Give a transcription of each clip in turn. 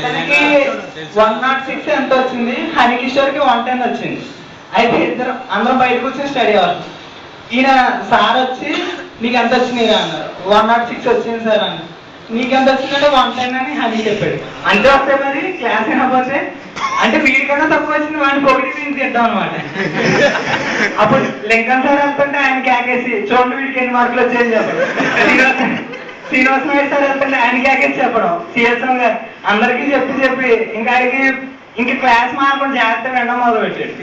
తనకి 106 ఎంత వచ్చింది, హరికిషోర్కి 110 వచ్చింది. అయితే అందరం బయట కూర్చొని స్టడీ అవ్వాలి. ఈయన సార్ వచ్చి నీకు ఎంత వచ్చినాయి అన్నారు. 106 వచ్చింది సార్ అన్న. నీకెంత వచ్చిందంటే 110 అని హరి చెప్పాడు. అంటే వస్తే మరి క్లాస్ అయినపోతే అంటే వీడికన్నా తక్కువ వచ్చింది వాడిని పొగిడి మేము తింటాం అనమాట. అప్పుడు లింకన్ సార్ వెళ్తుంటే ఆయన క్యాకేసి చూడండి వీడికి ఎన్ని మార్కులు వచ్చాయని చెప్పడం. శ్రీనివాస నాయుడు సార్ వెళ్తుంటే ఆయన క్యాకేసి చెప్పడం. సిఎస్ఎం గారు అందరికీ చెప్పి ఇంకా ఆయనకి ఇంక క్లాస్ మారకుండా జాగ్రత్తగా వినడం మొదలు పెట్టాడు.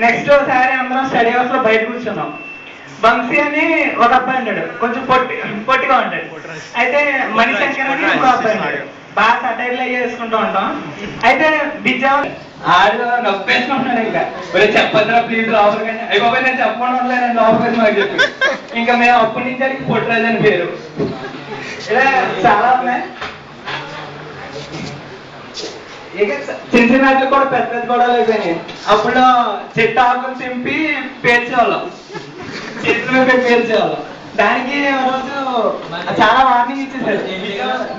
నెక్స్ట్ ఒకసారి అందరం స్టడీ హౌస్ లో బయట కూర్చున్నాం. బంక్సీ అని ఒక అబ్బాయి ఉంటాడు, కొంచెం పొట్టిగా ఉంటాడు. అయితే మణిశంకర్ అని ఇంకో అబ్బాయి ఉన్నాడు, బాగా సటైర్లు చేసుకుంటూ ఉంటాం. అయితే బిజ్జాం ఆడు నొప్పేసుకుంటున్నాడు. ఇంకా చెప్పద్దురా ప్లీజ్ లోపలికి. అయిపోయి నేను చెప్పడం లేదు లోపలికి మాకు చెప్పి ఇంకా మేము అప్పటి నుంచి అడిగి పొట్టిరాజు అని పేరు. ఇలా చాలా ఉన్నాయి. ఇక చిన్న చిన్న వాటికి కూడా పెద్ద గొడవలు అయిపోయినాయి. అప్పుడు చెట్టు ఆకులు తెంపి పేర్చేవాళ్ళం, చేతుల మీద పేర్చేవాళ్ళం. దానికి రోజు చాలా వార్నింగ్ ఇచ్చేసారు.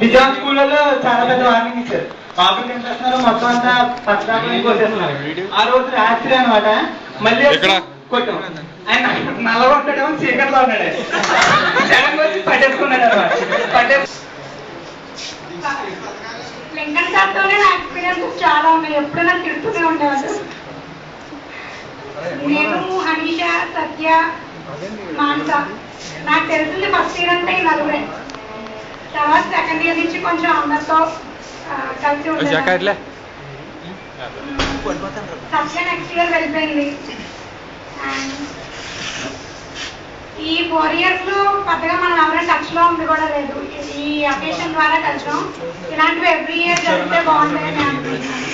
విజయవాడ స్కూళ్ళలో చాలా పెద్ద వార్నింగ్ ఇచ్చారు. ఆకులు తింటున్నారు, మొత్తం అంతా పచ్చదాకులు కొట్టేస్తున్నారు. ఆ రోజు రాత్రి అనమాట మళ్ళీ కొట్టాం. ఆయన నల్లగా ఉంటాడేమో చీకట్లో ఉన్నాడు. జనంగా వచ్చి పట్టేసుకున్నాడు అనమాట. లింకన్ సార్తోనే నా ఎక్స్పీరియన్సెస్ చాలా ఉన్నాయి. ఎప్పుడు నాకు తిడుతూనే ఉండేవాళ్ళు. నేను అనీష, సత్య, మానస, నాకు తెలిసింది ఫస్ట్ ఇయర్ అంటే ఈ నలుగురే. తర్వాత సెకండ్ ఇయర్ నుంచి కొంచెం అందరితో కలిసి ఉండేది. సత్య నెక్స్ట్ ఇయర్ వెళ్ళిపోయింది. అండ్ ఈ 4 years లో పెద్దగా మనం ఎవరైనా టచ్ లో ఉంది కూడా లేదు. ఈ అకేషన్ ద్వారా కలిసాం. ఇలాంటివి ఎవ్రీ ఇయర్ జరిగితే బాగుంటాయని అనుకుంటున్నాను.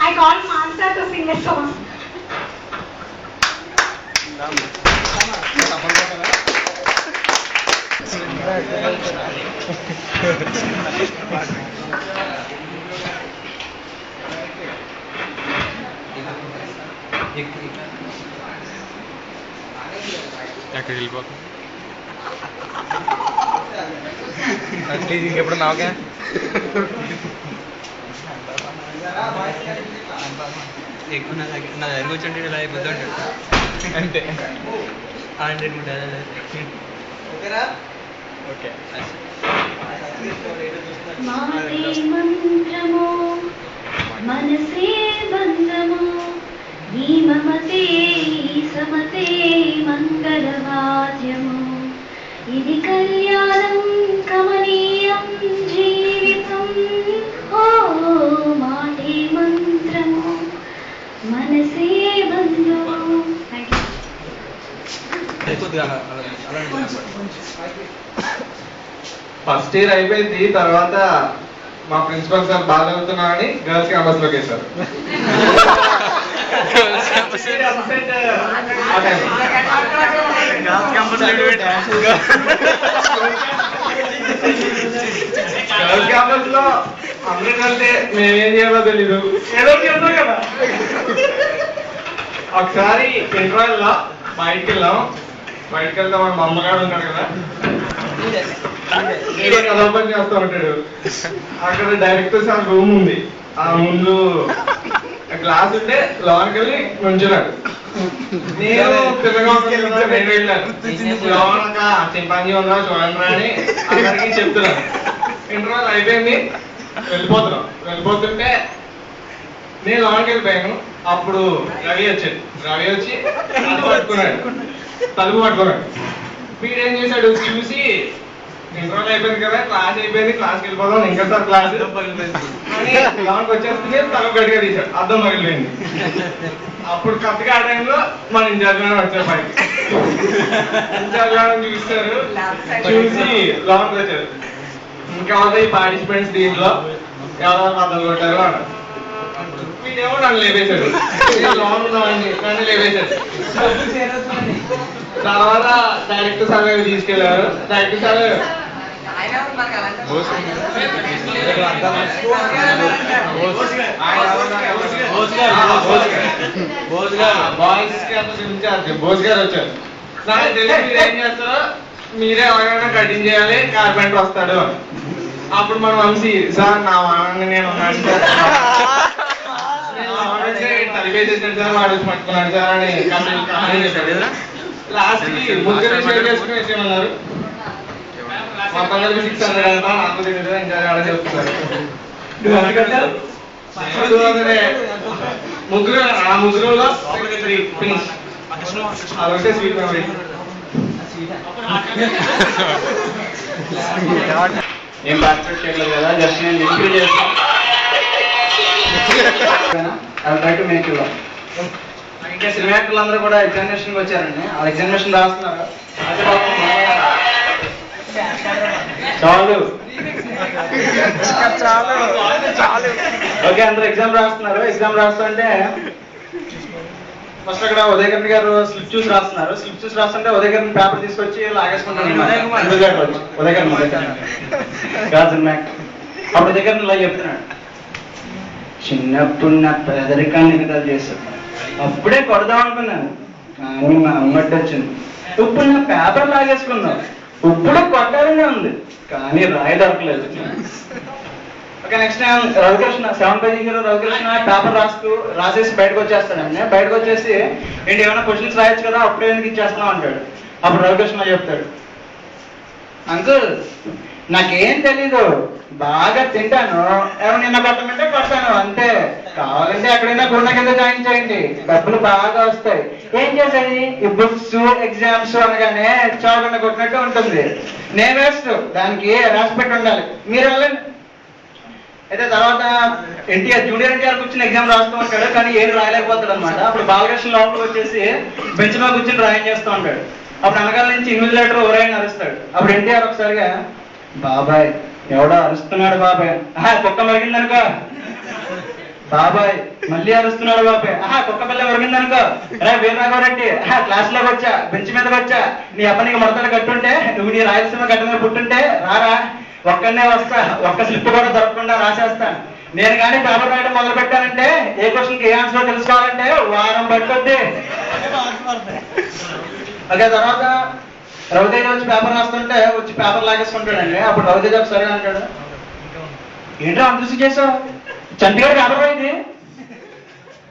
I call Mansa to sing a song. ఎక్కడికి వెళ్ళిపోతాం ఇంకెప్పుడు నాకే ఎక్కువ నా దగ్గర కూర్చుంటే ఇలా అయిపోతుంటాడు అంతే. 100 ఉంటుంది. ఓకే మనసే బంధము ఈ మమతే సమతే మంగళవాద్యము ఇది కళ్యాణం కమనీయం జీవితం ఓ మాటే మంత్రము మనసే బంధము. ఫస్ట్ ఇయర్ అయిపోయింది. తర్వాత మా ప్రిన్సిపల్ సార్ బాగా చదువుతున్నారని గర్ల్స్ క్యాంపస్ లోకి వేశారు. గర్ల్స్ క్యాంపస్ లో అందరూ కలిస్తే మేమేం చేయాలో తెలీదు, ఏదో చేద్దాం కదా. ఒకసారి ఇంటర్వెల్ లో బయటకు వెళ్తే మన అమ్మగాడు ఉంటాడు కదా, ఓపెన్ చేస్తూ ఉంటాడు. అక్కడ డైరెక్టర్ సార్ రూమ్ ఉంది. ఆ ముందు గ్లాస్ ఉంటే లోనికి వెళ్ళి నుంచున్నాడు. నేను పిల్లగా నేను వెళ్ళాను. లోనక చింపాంజీ ఉన్నా చూడండి అని అందరికీ చెప్తున్నాను. ఇంటర్వెల్ అయిపోయింది, వెళ్ళిపోతుంటే నేను లోనికి వెళ్ళిపోయాను. అప్పుడు రవి వచ్చాడు. రవి వచ్చి తలుపు పట్టుకున్నాడు. వీడేం చేశాడు, చూసి ఇంటర్వెల్ అయిపోయింది కదా, క్లాస్ అయిపోయింది, క్లాస్కి వెళ్ళిపోదాం ఇంకా సార్ క్లాస్ అని లోనికి వచ్చేస్తుంది. తలుపు గట్టిగా తీశాడు, అద్దం పగిలిపోయింది. అప్పుడు కరెక్ట్గా ఆ టైంలో మన ఇన్ఛార్జ్ మేడం వచ్చారు పైకి. ఇన్ఛార్జ్ మేడం చూస్తారు, చూసి లోనికి వచ్చారు. ఇంకా ఈ పార్టిసిపెంట్స్ దీంట్లో ఎవరో అద్దం కొట్టారు అన్నారు. వీడేమో నన్ను లేపేశాడు, నన్ను లేపేశాడు. తర్వాత డైరెక్టర్ సార్ గారు తీసుకెళ్లారు. Director sir boys campus incharge Bose గారు వచ్చారు. నాకు తెలియదు మీరు ఏం చేస్తారో, మీరే ఎవరైనా కటింగ్ చేయాలి, కార్పెంటర్ వస్తాడు అని. అప్పుడు మన వంశీ సార్ నా వాడిని నేను ఉన్నాను సార్ తలిపేసేసాడు సార్ వాడు వచ్చి పట్టుకున్నాడు సార్ అని కహాని చెప్పాడు. లాస్ట్ కి ముగ్గురు షేర్ చేసుకుని వేసేయమన్నారు. మొత్తం కలిపి 600 అంతా నాకు తెలియదు ఇంకా చెప్తున్నారు. ముగ్గురు ఆ ముగ్గురులో ఫినిష్. అదొకటే స్వీట్ మెమరీ. ఏం పార్టిసిపేట్ చేయలేదు కదా, జస్ట్ నేను ఇంప్రూవ్ చేస్తాను. ఇంకా సినిమా యాక్టర్లు అందరూ కూడా ఎగ్జామినేషన్కి వచ్చారండి. ఆ ఎగ్జామినేషన్ రాస్తున్నారు. చాలు ఓకే, అందరూ ఎగ్జామ్ రాస్తున్నారు. ఎగ్జామ్ రాస్తుంటే ఫస్ట్ అక్కడ ఉదయకరణ్ గారు స్లిప్ చూసి రాస్తున్నారు. స్లిప్ చూసి రాస్తుంటే ఉదయకరణ్ పేపర్ తీసుకొచ్చి లాగేసుకుంటాను. ఉదయకరణ్ కాదు అప్పుడు ఉదయకరణ్ ఇలా చెప్తున్నాడు, చిన్నప్పుడు నా పేదరికాన్ని కదా చేశాను, అప్పుడే కొడదాం అనుకున్నాను కానీ మా అమ్మటి వచ్చింది. ఇప్పుడు నా పేపర్ లాగేసుకున్నాను, ఇప్పుడు కొట్టాలనే ఉంది కానీ రాయి దొరకలేదు. Okay, next time Ravikrishna 7 page hero Ravikrishna paper రాసేసి బయటకు వచ్చేస్తాడండి. బయటకు వచ్చేసి ఏంటి ఏమైనా క్వశ్చన్స్ రాయొచ్చు కదా, అప్పుడే ఎందుకు ఇచ్చేస్తున్నాం అంటాడు. అప్పుడు రవికృష్ణ చెప్తాడు, అంకుల్ నాకేం తెలీదు, బాగా తింటాను, ఏమో నిన్న కొట్టమంటే కొడతాను అంతే, కావాలంటే ఎక్కడైనా గుండె కింద జాయిన్ చేయండి, డబ్బులు బాగా వస్తాయి. ఏం చేసేది ఈ బుక్స్ ఎగ్జామ్స్ అనగానే చౌకన్న కొట్టినట్టు ఉంటుంది. నేను వేస్ట్, దానికి రాసి పెట్టి ఉండాలి, మీరు వెళ్ళండి. అయితే తర్వాత జూనియర్ ఎన్టీఆర్ కూర్చుని ఎగ్జామ్ రాస్తూ ఉంటాడు కానీ ఏం రాయలేకపోతాడు అనమాట. అప్పుడు బాలకృష్ణ లోపలికి వచ్చేసి బెంచ్ మీద కూర్చుని డ్రాయింగ్ చేస్తూ ఉంటాడు. అప్పుడు వెనకాల నుంచి ఇన్విజిలేటర్ ఎవరైనా అరుస్తాడు. అప్పుడు ఎన్టీఆర్ ఒకసారిగా, బాబాయ్ ఎవడో అరుస్తున్నాడు బాబాయ్, కుక్క మరిగిందనుకో, బాబాయ్ మళ్ళీ అరుస్తున్నాడు బాబాయ్, కుక్క పిల్ల మరిగిందనుకో, వీరరాఘవరెడ్డి క్లాస్ లోకి వచ్చా, బెంచ్ మీదకి వచ్చా, నీ అబ్బనికి మడతలు కట్టుంటే, నువ్వు నీ రాయలసీమ గడ్డ మీద పుట్టుంటే రారా, ఒక్కనే వస్తా, ఒక్క స్లిప్ కూడా దొరకకుండా రాసేస్తాను. నేను కానీ పేపర్ రాయడం మొదలు పెట్టానంటే ఏ క్వశ్చన్కి ఏ ఆన్సర్ తెలుసుకోవాలంటే వారం పట్టుద్ది. ఓకే, తర్వాత రవితేజ వచ్చి పేపర్ రాస్తుంటే వచ్చి పేపర్ లాగేసుకుంటాడండి. అప్పుడు రవితేజ సరే అంటాడు, ఏంటో అంతృష్టి చేసావు, చంటిగాడికి పేపర్ పోయింది.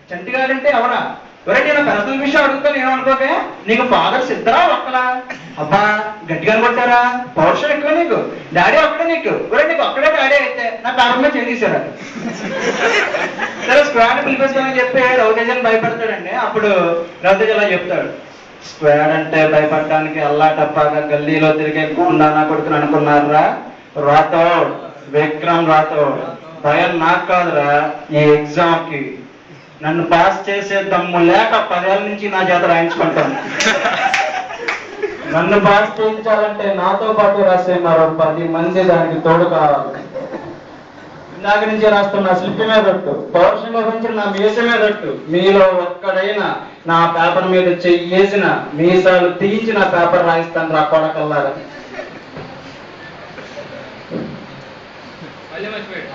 చంటిగాడు అంటే ఎవరా, ఒరే నేను పర్సనల్ విషయం అడుగుతాను ఏమనుకోకే, నీకు ఫాదర్స్ ఇద్దరా ఒక్కలా, అబ్బా గట్టిగా కొట్టారా, పౌరుషం ఎక్కువ నీకు, డాడీ ఒక్కడే నీకు, ఒరే నీకు ఒక్కడే డాడీ అయితే నా పేపర్ మీద చేసేసారా. సరే స్క్వాడ్ పిలిపిస్తానని చెప్పి రవితేజని భయపడతాడండి. అప్పుడు రవితేజ ఇలా చెప్తాడు, స్క్వాడ్ అంటే భయపడటానికి అల్లా టప్పాగా గల్లీలో తిరిగే గుండా నా కొడుకుని అనుకున్నారా, రాథోడ్ విక్రమ్ రాథోడ్, భయం నాకు కాదురా ఈ ఎగ్జామ్ కి, నన్ను పాస్ చేసే దమ్ము లేక 10 ఏళ్ళ నుంచి నా చేత రాయించుకుంటాను. నన్ను పాస్ చేయించాలంటే నాతో పాటు రాసే మరో 10 మంది దానికి తోడు కావాలి. ఇందాక నుంచి రాస్తున్న స్లిప్ మీదట్టు, పౌరుషంలో నుంచి నా మీస మీదట్టు, మీలో ఒక్కడైనా నా పేపర్ మీద చెయ్యేసిన మీసాలు తీయించి నా పేపర్ రాయిస్తాను రా కొడకల్లారా. మళ్ళీ మర్చిపోయాడు.